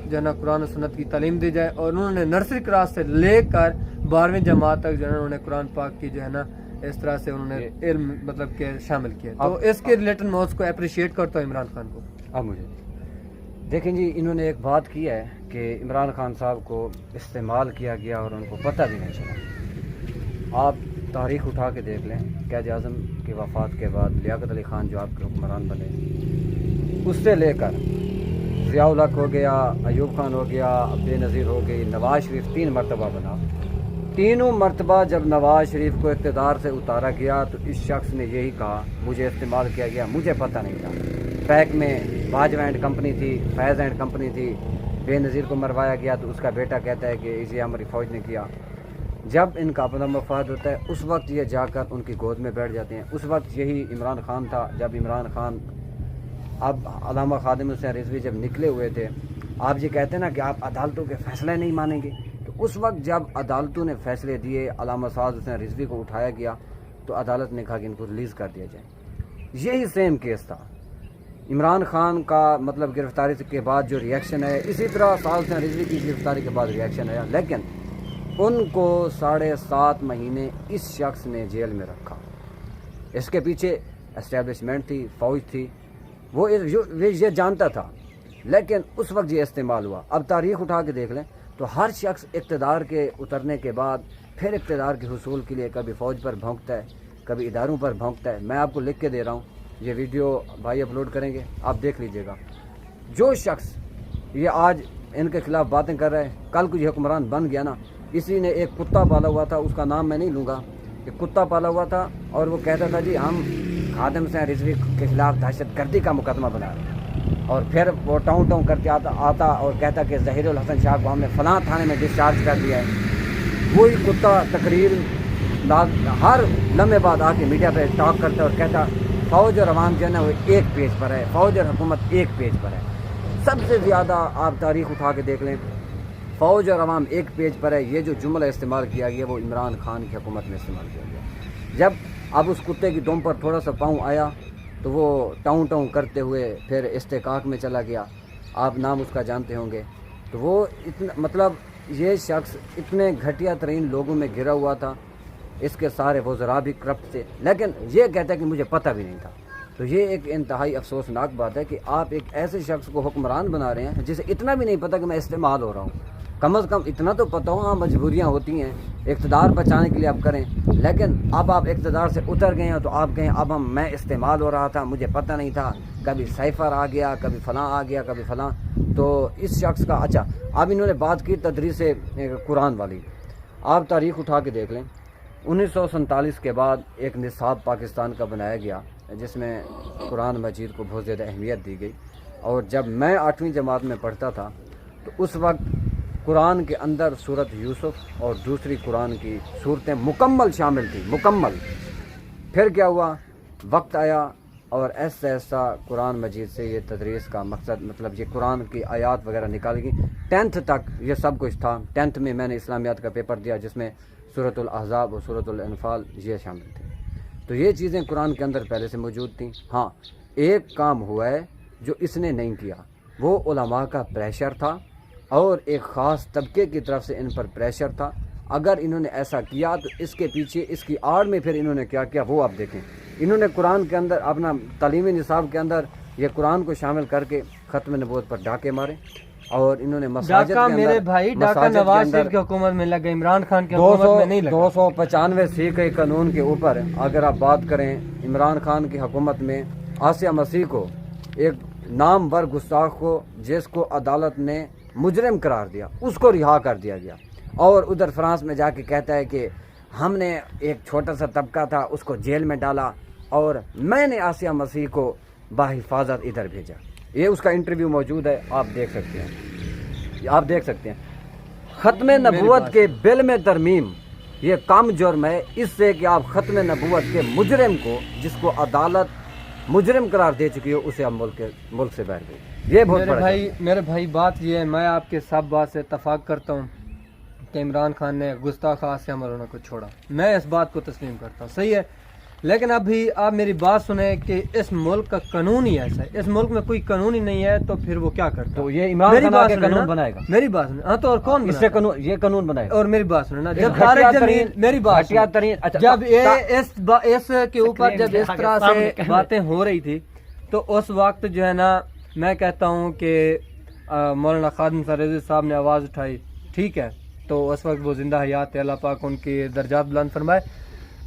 جو ہے نا قرآن و سنت کی تعلیم دی جائے، اور انہوں نے نرسری کلاس سے لے کر 12ویں جماعت تک جو ہے نا انہوں نے قرآن پاک کی جو ہے نا اس طرح سے انہوں نے علم مطلب کہ شامل کیا. تو اس کے ریلیٹڈ میں اس کو اپریشیٹ کرتا ہوں عمران خان کو. اب مجھے دیکھیں جی، انہوں نے ایک بات کی ہے کہ عمران خان صاحب کو استعمال کیا گیا اور ان کو پتہ بھی نہیں چلا. آپ تاریخ اٹھا کے دیکھ لیں، قائد اعظم کی وفات کے بعد لیاقت علی خان جو آپ کے حکمران بنے، اس سے لے کر ضیاء الحق ہو گیا، ایوب خان ہو گیا، بے نظیر ہو گئی، نواز شریف 3 مرتبہ بنا. تینوں مرتبہ جب نواز شریف کو اقتدار سے اتارا گیا تو اس شخص نے یہی کہا مجھے استعمال کیا گیا، مجھے پتہ نہیں تھا. پیک میں باجوہ اینڈ کمپنی تھی، فیض اینڈ کمپنی تھی، بے نظیر کو مروایا گیا تو اس کا بیٹا کہتا ہے کہ اسے ہماری فوج نے کیا. جب ان کا اپنا مفاد ہوتا ہے اس وقت یہ جا کر ان کی گود میں بیٹھ جاتے ہیں. اس وقت یہی عمران خان تھا. جب عمران خان اب علامہ خادم حسین رضوی جب نکلے ہوئے تھے، آپ یہ کہتے ہیں نا کہ آپ عدالتوں کے فیصلے نہیں مانیں گے، تو اس وقت جب عدالتوں نے فیصلے دیے، علامہ سعد حسین رضوی کو اٹھایا گیا تو عدالت نے کہا کہ ان کو ریلیز کر دیا جائے. یہی سیم کیس تھا. عمران خان کا مطلب گرفتاری کے بعد جو ریئیکشن ہے، اسی طرح سعد حسین رضوی کی گرفتاری کے بعد ریئیکشن ہے، لیکن ان کو 7.5 مہینے اس شخص نے جیل میں رکھا. اس کے پیچھے اسٹیبلشمنٹ تھی، فوج تھی، وہ یہ جانتا تھا، لیکن اس وقت یہ استعمال ہوا. اب تاریخ اٹھا کے دیکھ لیں تو ہر شخص اقتدار کے اترنے کے بعد پھر اقتدار کے حصول کے لیے کبھی فوج پر بھونکتا ہے، کبھی اداروں پر بھونکتا ہے. میں آپ کو لکھ کے دے رہا ہوں، یہ ویڈیو بھائی اپلوڈ کریں گے، آپ دیکھ لیجئے گا. جو شخص یہ آج ان کے خلاف باتیں کر رہا ہے، کل کو یہ حکمران بن گیا نا، اسی نے ایک کتا پالا ہوا تھا، اس کا نام میں نہیں لوں گا، کہ کتا پالا ہوا تھا اور وہ کہتا تھا جی ہم خادم حسین رضوی کے خلاف دہشت گردی کا مقدمہ بنا رہے ہیں، اور پھر وہ ٹاؤں کر کے آتا اور کہتا کہ ظہیر الحسن شاہ کو ہم نے فلاں تھانے میں ڈسچارج کر دیا ہے. وہی کتا تقریر ہر لمحے بعد آ کے میڈیا پہ ٹاک کرتا اور کہتا فوج اور عوام جو ہے نا وہ ایک پیج پر ہے، فوج اور حکومت ایک پیج پر ہے. سب سے زیادہ آپ تاریخ اٹھا کے دیکھ لیں، فوج اور عوام ایک پیج پر ہے. یہ جو جملہ استعمال کیا گیا وہ عمران خان کی حکومت میں استعمال کیا گیا. جب اب اس کتے کی دم پر تھوڑا سا پاؤں آیا تو وہ ٹاؤں کرتے ہوئے پھر استحقاق میں چلا گیا. آپ نام اس کا جانتے ہوں گے. تو وہ اتنا مطلب یہ شخص اتنے گھٹیا ترین لوگوں میں گھرا ہوا تھا، اس کے سارے وزراء بھی کرپٹ تھے، لیکن یہ کہتا ہے کہ مجھے پتہ بھی نہیں تھا. تو یہ ایک انتہائی افسوسناک بات ہے کہ آپ ایک ایسے شخص کو حکمران بنا رہے ہیں جسے اتنا بھی نہیں پتہ کہ میں استعمال ہو رہا ہوں. کم از کم اتنا تو پتہ ہو، ہاں مجبوریاں ہوتی ہیں، اقتدار بچانے کے لیے آپ کریں، لیکن اب آپ اقتدار سے اتر گئے ہیں تو آپ کہیں اب میں استعمال ہو رہا تھا، مجھے پتہ نہیں تھا، کبھی سائفر آ گیا، کبھی فلاں آ گیا، کبھی فلاں. تو اس شخص کا اچھا اب انہوں نے بات کی تدریس قرآن والی. آپ تاریخ اٹھا کے دیکھ لیں، 1947 کے بعد ایک نصاب پاکستان کا بنایا گیا جس میں قرآن مجید کو بہت زیادہ اہمیت دی گئی. اور جب میں 8ویں جماعت میں پڑھتا تھا تو اس وقت قرآن کے اندر سورت یوسف اور دوسری قرآن کی صورتیں مکمل شامل تھیں، مکمل. پھر کیا ہوا، وقت آیا اور ایسا ایسا قرآن مجید سے یہ تدریس کا مقصد مطلب یہ قرآن کی آیات وغیرہ نکال گئی. 10th تک یہ سب کچھ تھا. 10th میں میں نے اسلامیات کا پیپر دیا جس میں سورۃ الاحزاب اور سورۃ الانفال یہ شامل تھے. تو یہ چیزیں قرآن کے اندر پہلے سے موجود تھیں. ہاں ایک کام ہوا ہے جو اس نے نہیں کیا، وہ علماء کا پریشر تھا اور ایک خاص طبقے کی طرف سے ان پر پریشر تھا. اگر انہوں نے ایسا کیا تو اس کے پیچھے اس کی آڑ میں پھر انہوں نے کیا کیا وہ آپ دیکھیں. انہوں نے قرآن کے اندر اپنا تعلیمی نصاب کے اندر یہ قرآن کو شامل کر کے ختم نبوت پر ڈاکے مارے، اور انہوں نے مساجد کے اندر میرے بھائی ڈاکہ نواز شریف کی حکومت میں لگا، عمران خان کی حکومت میں نہیں لگا. 295 سی کے قانون کے اوپر اگر آپ بات کریں، عمران خان کی حکومت میں آسیہ مسیح کو ایک نامور گستاخ کو جس کو عدالت نے مجرم قرار دیا اس کو رہا کر دیا گیا، اور ادھر فرانس میں جا کے کہتا ہے کہ ہم نے ایک چھوٹا سا طبقہ تھا اس کو جیل میں ڈالا اور میں نے آسیہ مسیح کو بحفاظت ادھر بھیجا. یہ اس کا انٹرویو موجود ہے، آپ دیکھ سکتے ہیں. آپ دیکھ سکتے ہیں ختم نبوت کے بل میں ترمیم یہ کم جرم ہے اس سے کہ آپ ختم نبوت کے مجرم کو جس کو عدالت مجرم قرار دے چکی ہو اسے آپ ملک سے باہر گئی. یہ بہت بڑا میرے بھائی بات یہ ہے، میں آپ کے سب بات سے اتفاق کرتا ہوں کہ عمران خان نے گستاخ آسیہ مولانا کو چھوڑا، میں اس بات کو تسلیم کرتا ہوں، صحیح ہے. लेकिन अभी आप मेरी बात सुने कि इस मुल्क का कानून ही ऐसा है, इस मुल्क में कोई कानून ही नहीं है, तो फिर वो क्या करता? तो ये इमरान मेरी खान बात आके सुने कानून ना, बनाएगा। मेरी बात सुने। हाँ तो और कौन इससे बनाएगा? कानून, ये कानून बनाएगा। और मेरी बात सुने ना, जब घटिया तारिक जमील, तरीन- मेरी बात घटिया सुने, तरीन- अच्छा, जब ये ता- इस के ऊपर जब इस तरह से बातें हो रही थी, तो उस वक्त जो है ना, मैं कहता हूँ कि मौलाना खादिम सरजी साहब ने आवाज़ उठाई, ठीक है, तो उस वक्त वो जिंदा हयात है, अल्लाह पाक उनकी दर्जात बुलंद फरमाए।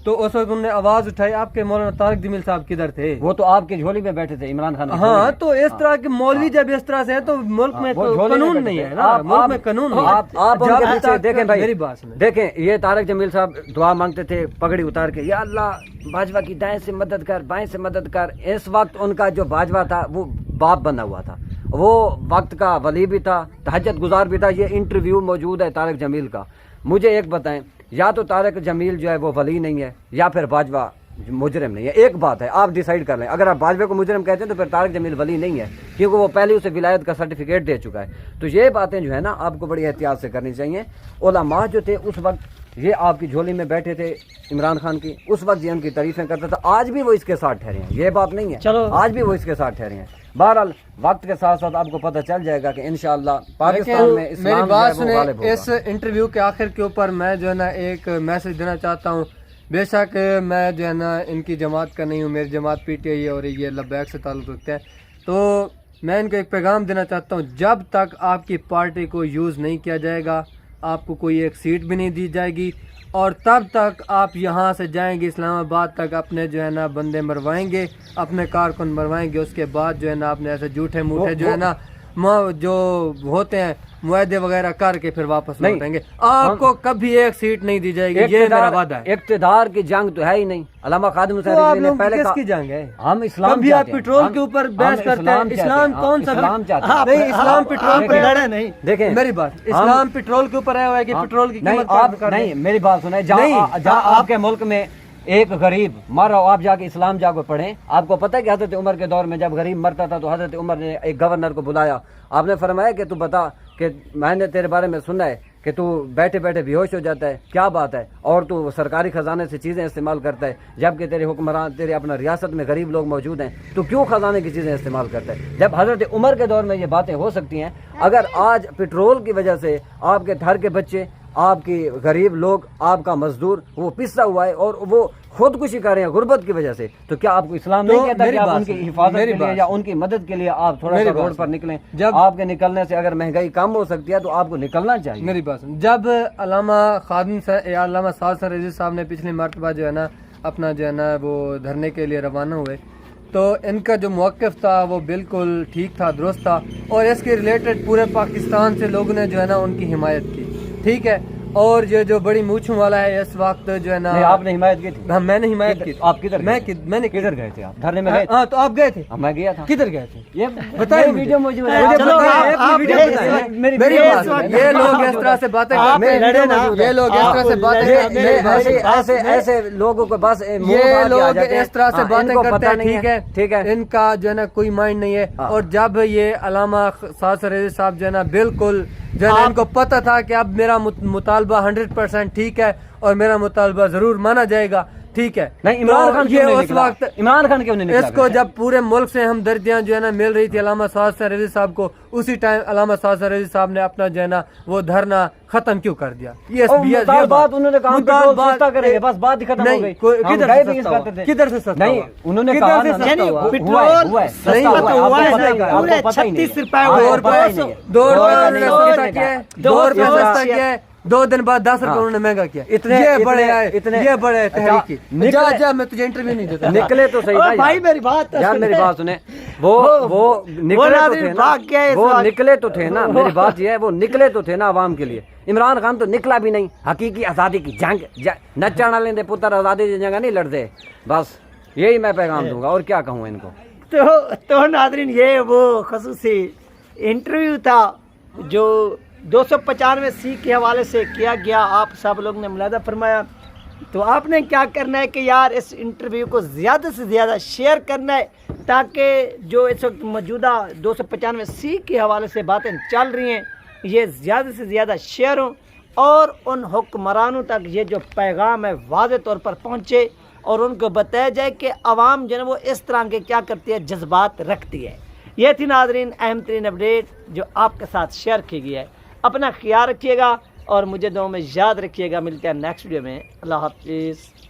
तो उस वक्त उन्होंने आवाज़ उठाई, आपके मौलाना तारिक जमील साहब किधर थे? वो तो आपके झोली में बैठे थे, इमरान खान की झोली हाँ, में। तो इस तरह के मौलवी जब इस तरह से है, तो मुल्क में वो तो झोली में कानून बैठे नहीं थे। है ना, मुल्क में कानून नहीं है। आप जब उनके पीछे तक- देखें भाई, मेरी बात सुने, देखें ये तारिक जमील साहब दुआ मांगते थे पगड़ी उतार के, या अल्लाह भाजपा की दाएं से मदद कर, बाएं से मदद कर। इस वक्त उनका जो भाजपा था वो बाप बना हुआ था, वो वक्त का वली भी था, तहज्जुद गुजार भी था। ये इंटरव्यू मौजूद है तारिक जमील का। मुझे एक बताएं, या तो तारिक जमील जो है वो वली नहीं है, या फिर भाजपा मुजरिम नहीं है। एक बात है, आप डिसाइड कर लें। अगर आप भाजपा को मुजरिम कहते हैं तो फिर तारिक जमील वली नहीं है, क्योंकि वो पहले उसे विलायत का सर्टिफिकेट दे चुका है। तो ये बातें जो है ना, आपको बड़ी एहतियात से करनी चाहिए। उलमा जो थे उस वक्त, ये आपकी झोली में बैठे थे इमरान खान की, उस वक्त ये उनकी तारीफें करता था, आज भी वो इसके साथ ठहरे हैं। ये बात नहीं है, चलो आज भी वो इसके साथ ठहरे हैं। बहरहाल वक्त के साथ साथ आपको पता चल जाएगा कि इंशाअल्लाह पाकिस्तान में इस्लाम मेरी जो बात है वो सुने, गालिब होगा। इस इंटरव्यू के आखिर के ऊपर मैं जो है ना एक मैसेज देना चाहता हूँ। बेशक मैं जो है ना इनकी जमात का नहीं हूँ, मेरी जमात PTI है और ये लब्बैक से ताल्लुक़ रखते हैं, तो मैं इनको एक पैगाम देना चाहता हूँ, जब तक आपकी पार्टी को यूज़ नहीं किया जाएगा, आपको कोई एक सीट भी नहीं दी जाएगी, और तब तक आप यहाँ से जाएंगे इस्लामाबाद तक, अपने जो है ना बंदे मरवाएंगे, अपने कारकुन मरवाएंगे, उसके बाद जो है ना आपने ऐसे झूठे मूठे जो है ना जो होते हैं मुआहदे वगैरह करके फिर वापस लौटेंगे। आपको कभी एक सीट नहीं दी जाएगी, ये मेरा वादा है। इक्तिदार की जंग तो है ही नहीं। अल्लामा खादिम तो आप ने लोग पहले किसकी जंग है? हम इस्लाम कभी आप पेट्रोल के ऊपर बहस करते हैं, इस्लाम कौन सा? इस्लाम चाहते हैं। नहीं, इस्लाम पेट्रोल पे लड़े नहीं। देखें मेरी बात, इस्लाम पेट्रोल के ऊपर आया हुआ है कि पेट्रोल की नहीं, कीमत आप कम कर नहीं, दें? मेरी बात सुने, जहाँ आपके मुल्क में एक गरीब मर रहा हो, आप जाके इस्लाम जाके पढ़ें। आपको पता है कि हजरत उमर के दौर में जब गरीब मरता था तो हजरत उमर ने एक गवर्नर को बुलाया, आपने फरमाया कि तू बता कि मैंने तेरे बारे में सुना है कि तू बैठे बैठे बेहोश हो जाता है, क्या बात है, और तू सरकारी खजाने से चीज़ें इस्तेमाल करता है, जबकि तेरे हुक्मरान, तेरे अपना रियासत में गरीब लोग मौजूद हैं, तो क्यों खजाने की चीज़ें इस्तेमाल करता है? जब हजरत उमर के दौर में ये बातें हो सकती हैं, अगर आज पेट्रोल की वजह से आपके घर के बच्चे, आपकी गरीब लोग, आपका मजदूर वो पिसा हुआ है और वो खुदकुशी कर रहे हैं गुर्बत की वजह से, तो क्या आपको इस्लाम नहीं कहता कि आप उनकी हिफाजत के लिए या उनकी मदद के लिए आप थोड़ा सा रोड पर निकलें? जब आपके निकलने से अगर महंगाई कम हो सकती है तो आपको निकलना चाहिए। मेरी बात सुन, जब अल्लामा खादिम या अल्लामा साद सरजी साहब ने पिछली मरतबा जो है ना अपना जो है ना वो धरने के लिए रवाना हुए, तो इनका जो मौक़िफ़ था वो बिल्कुल ठीक था, दुरुस्त था, और इसके रिलेटेड पूरे पाकिस्तान से लोगों ने जो है ना उनकी हिमायत की, ठीक है। और ये जो बड़ी मूंछों वाला है इस वक्त जो है ना, आपने हिमायत की थी? हाँ, मैंने हिमायत की। आप किधर? मैंने किधर गए थे आप? धरने में गए? हाँ, तो आप गए थे? मैं गया था। किधर गए थे? ये बताइए वीडियो मुझे ये लोग इस तरह से बातें ये लोग इस तरह से बातें ऐसे लोगों को बस ये लोग इस तरह से बातें करते हैं, ठीक है, ठीक है, इनका जो है ना कोई माइंड नहीं है। और जब ये अल्लामा साद सरजी साहब जो है ना बिल्कुल जो है ना इनको पता था कि अब मेरा मुतालबा 100% ठीक है और मेरा मुतालबा जरूर माना जाएगा, ठीक है। नहीं, इमरान खान ये उस वक्त इमरान खान क्यों नहीं निकला? इसको जब पूरे मुल्क से हमदर्दियां जो है ना मिल रही थी अल्लामा साद सरजी साहब को, उसी टाइम अल्लामा साद सरजी साहब ने अपना जो है ना वो धरना खत्म क्यों कर दिया? ये बात उन्होंने कहा सस्ता करेंगे, बस बात ही खत्म हो गई। किधर से सस्ता? नहीं, उन्होंने कहा पेट्रोल 36 रुपए, 2 रुपए सस्ता किया है, 2 दिन बाद 10 रुपए उन्होंने महंगा किया। ये बड़े तहरीकी। जा मैं तुझे इंटरव्यू नहीं देता। निकले तो सही भाई, मेरी बात यार, मेरी बात सुने। वो निकले तो थे ना, मेरी बात ये है, वो निकले तो थे ना आवाम के लिए। इमरान खान तो निकला भी नहीं। हकीकी आज़ादी की जंग नचण वाले दे पुत्र आज़ादी की जंग नहीं लड़ते। बस यही मैं पैगाम दूंगा, और क्या कहूँ इनको। तो नाज़रीन, ये वो खसूसी इंटरव्यू था जो 295C के हवाले से किया गया, आप सब लोग ने मुलादा फरमाया। तो आपने क्या करना है कि यार इस इंटरव्यू को ज़्यादा से ज़्यादा शेयर करना है, ताकि जो इस वक्त मौजूदा 295C के हवाले से बातें चल रही हैं ये ज़्यादा से ज़्यादा शेयर हों और उन हुक्मरानों तक ये जो पैगाम है वाज़ेह तौर पर पहुँचे। اور ان کو بتایا جائے کہ عوام جو ہے وہ اس طرح کے کیا کرتی ہے، جذبات رکھتی ہے۔ یہ تھی ناظرین اہم ترین اپڈیٹ جو آپ کے ساتھ شیئر کی گئی ہے۔ اپنا خیال رکھیے گا اور مجھے دعاؤں میں یاد رکھیے گا۔ ملتے ہیں نیکسٹ ویڈیو میں۔ اللہ حافظ۔